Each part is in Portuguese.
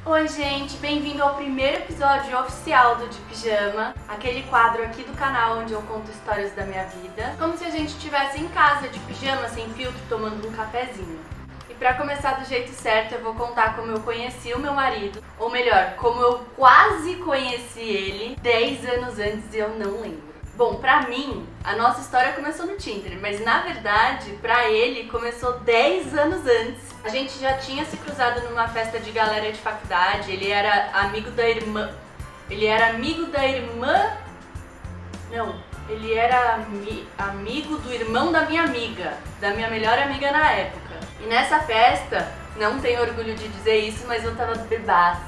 Oi gente, bem-vindo ao primeiro episódio oficial do De Pijama, aquele quadro aqui do canal onde eu conto histórias da minha vida, como se a gente estivesse em casa de pijama, sem filtro, tomando um cafezinho. E pra começar do jeito certo, eu vou contar como eu conheci o meu marido, ou melhor, como eu quase conheci ele 10 anos antes e eu não lembro. Bom, pra mim, a nossa história começou no Tinder, mas na verdade, pra ele, começou 10 anos antes. A gente já tinha se cruzado numa festa de galera de faculdade, ele era amigo da irmã... Não, ele era amigo do irmão da minha amiga, da minha melhor amiga na época. E nessa festa, não tenho orgulho de dizer isso, mas eu tava bebaça,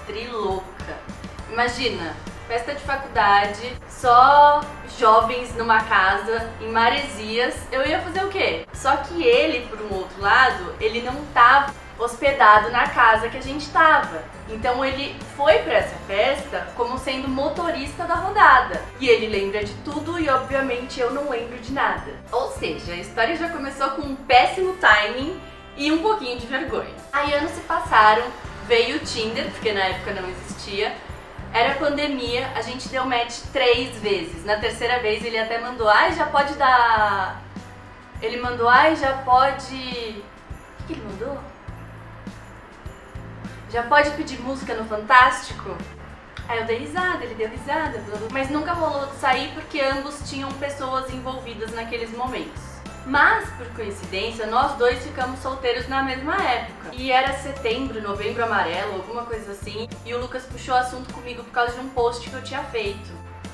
trilouca. Imagina, festa de faculdade, só jovens numa casa, em Maresias, eu ia fazer o quê? Só que ele, por um outro lado, ele não tava hospedado na casa que a gente tava. Então ele foi pra essa festa como sendo motorista da rodada. E ele lembra de tudo e obviamente eu não lembro de nada. Ou seja, a história já começou com um péssimo timing e um pouquinho de vergonha. Aí anos se passaram, veio o Tinder, porque na época não existia. Era pandemia, a gente deu match 3 vezes. Na terceira vez ele até mandou, já pode dar... Ele mandou, já pode... O que ele mandou? Já pode pedir música no Fantástico? Aí eu dei risada, ele deu risada, blá, blá. Mas nunca rolou de sair porque ambos tinham pessoas envolvidas naqueles momentos. Mas, por coincidência, nós dois ficamos solteiros na mesma época. E era setembro, novembro amarelo, alguma coisa assim. E o Lucas puxou assunto comigo por causa de um post que eu tinha feito.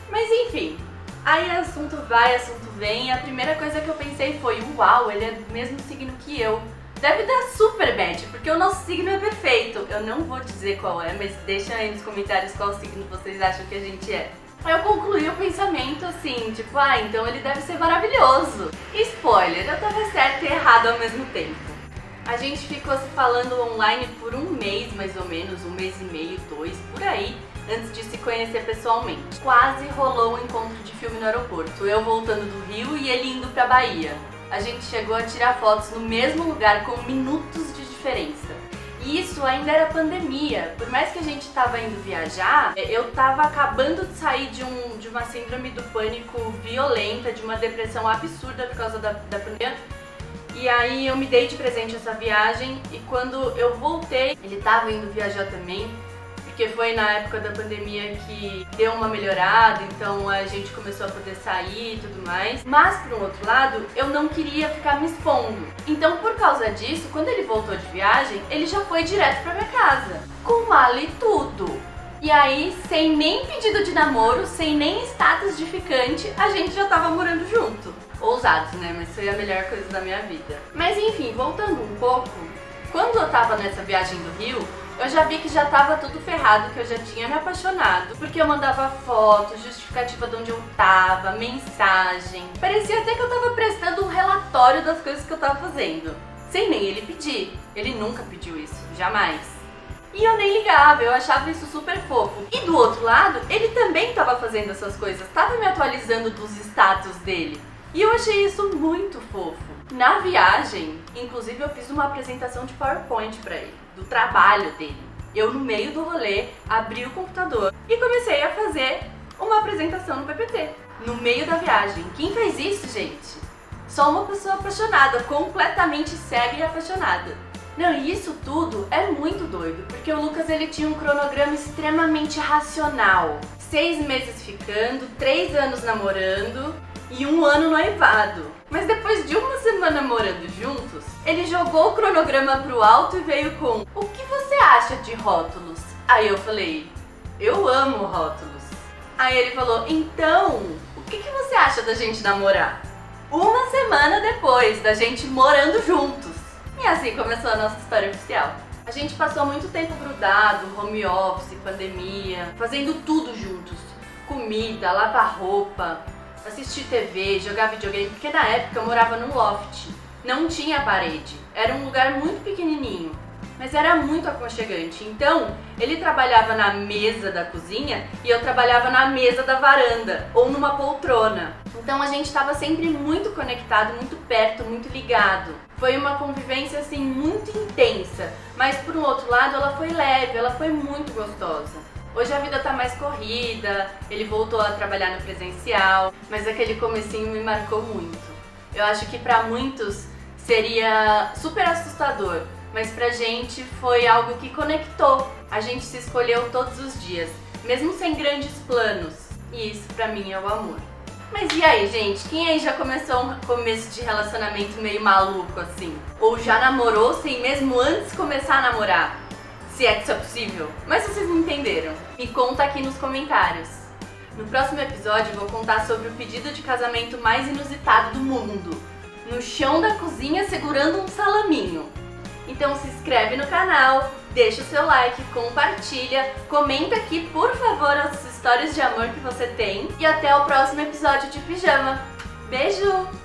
Mas enfim, aí assunto vai, assunto vem. E a primeira coisa que eu pensei foi, uau, ele é do mesmo signo que eu. Deve dar super match, porque o nosso signo é perfeito. Eu não vou dizer qual é, mas deixa aí nos comentários qual signo vocês acham que a gente é. Aí eu concluí o pensamento assim, tipo, então ele deve ser maravilhoso. Spoiler, eu tava certa e errada ao mesmo tempo. A gente ficou se falando online por um mês, mais ou menos, um mês e meio, 2, por aí, antes de se conhecer pessoalmente. Quase rolou um encontro de filme no aeroporto, eu voltando do Rio e ele indo pra Bahia. A gente chegou a tirar fotos no mesmo lugar com minutos de diferença. E isso ainda era pandemia. Por mais que a gente tava indo viajar, eu tava acabando de sair de uma síndrome do pânico violenta, de uma depressão absurda por causa da pandemia. E aí eu me dei de presente essa viagem e quando eu voltei, ele tava indo viajar também, porque foi na época da pandemia que deu uma melhorada, então a gente começou a poder sair e tudo mais. Mas, por um outro lado, eu não queria ficar me expondo. Então, por causa disso, quando ele voltou de viagem, ele já foi direto pra minha casa, com mala e tudo. E aí, sem nem pedido de namoro, sem nem status de ficante, a gente já tava morando junto. Ousados, né? Mas foi a melhor coisa da minha vida. Mas enfim, voltando um pouco, quando eu tava nessa viagem do Rio, eu já vi que já tava tudo ferrado, que eu já tinha me apaixonado, porque eu mandava foto, justificativa de onde eu tava, mensagem. Parecia até que eu tava prestando um relatório das coisas que eu tava fazendo, sem nem ele pedir. Ele nunca pediu isso, jamais. E eu nem ligava, eu achava isso super fofo. E do outro lado, ele também tava fazendo essas coisas, tava me atualizando dos status dele. E eu achei isso muito fofo. Na viagem, inclusive eu fiz uma apresentação de PowerPoint pra ele, do trabalho dele. Eu, no meio do rolê, abri o computador e comecei a fazer uma apresentação no PPT, no meio da viagem. Quem fez isso, gente? Só uma pessoa apaixonada, completamente cega e apaixonada. Não, e isso tudo é muito doido, porque o Lucas ele tinha um cronograma extremamente racional. 6 meses ficando, 3 anos namorando e 1 ano noivado. Mas depois de uma semana morando juntos, ele jogou o cronograma pro alto e veio com: o que você acha de rótulos? Aí eu falei: eu amo rótulos. Aí ele falou: então, o que você acha da gente namorar? 1 semana depois da gente morando juntos. E assim começou a nossa história oficial. A gente passou muito tempo grudado, home office, pandemia, fazendo tudo juntos. Comida, lavar roupa, assistir TV, jogar videogame, porque na época eu morava num loft, não tinha parede, era um lugar muito pequenininho. mas era muito aconchegante. Então, ele trabalhava na mesa da cozinha e eu trabalhava na mesa da varanda ou numa poltrona. Então a gente estava sempre muito conectado, muito perto, muito ligado. Foi uma convivência assim muito intensa, mas por um outro lado ela foi leve, ela foi muito gostosa. Hoje a vida tá mais corrida, ele voltou a trabalhar no presencial, mas aquele comecinho me marcou muito. Eu acho que para muitos seria super assustador, mas pra gente foi algo que conectou. A gente se escolheu todos os dias, mesmo sem grandes planos. E isso pra mim é o amor. Mas e aí, gente? Quem aí já começou um começo de relacionamento meio maluco assim? Ou já namorou sem mesmo antes começar a namorar? Se é que isso é possível. Mas vocês me entenderam. Me conta aqui nos comentários. No próximo episódio eu vou contar sobre o pedido de casamento mais inusitado do mundo. No chão da cozinha segurando um salaminho. Então se inscreve no canal, deixa o seu like, compartilha, comenta aqui por favor as histórias de amor que você tem e até o próximo episódio de Pijama. Beijo!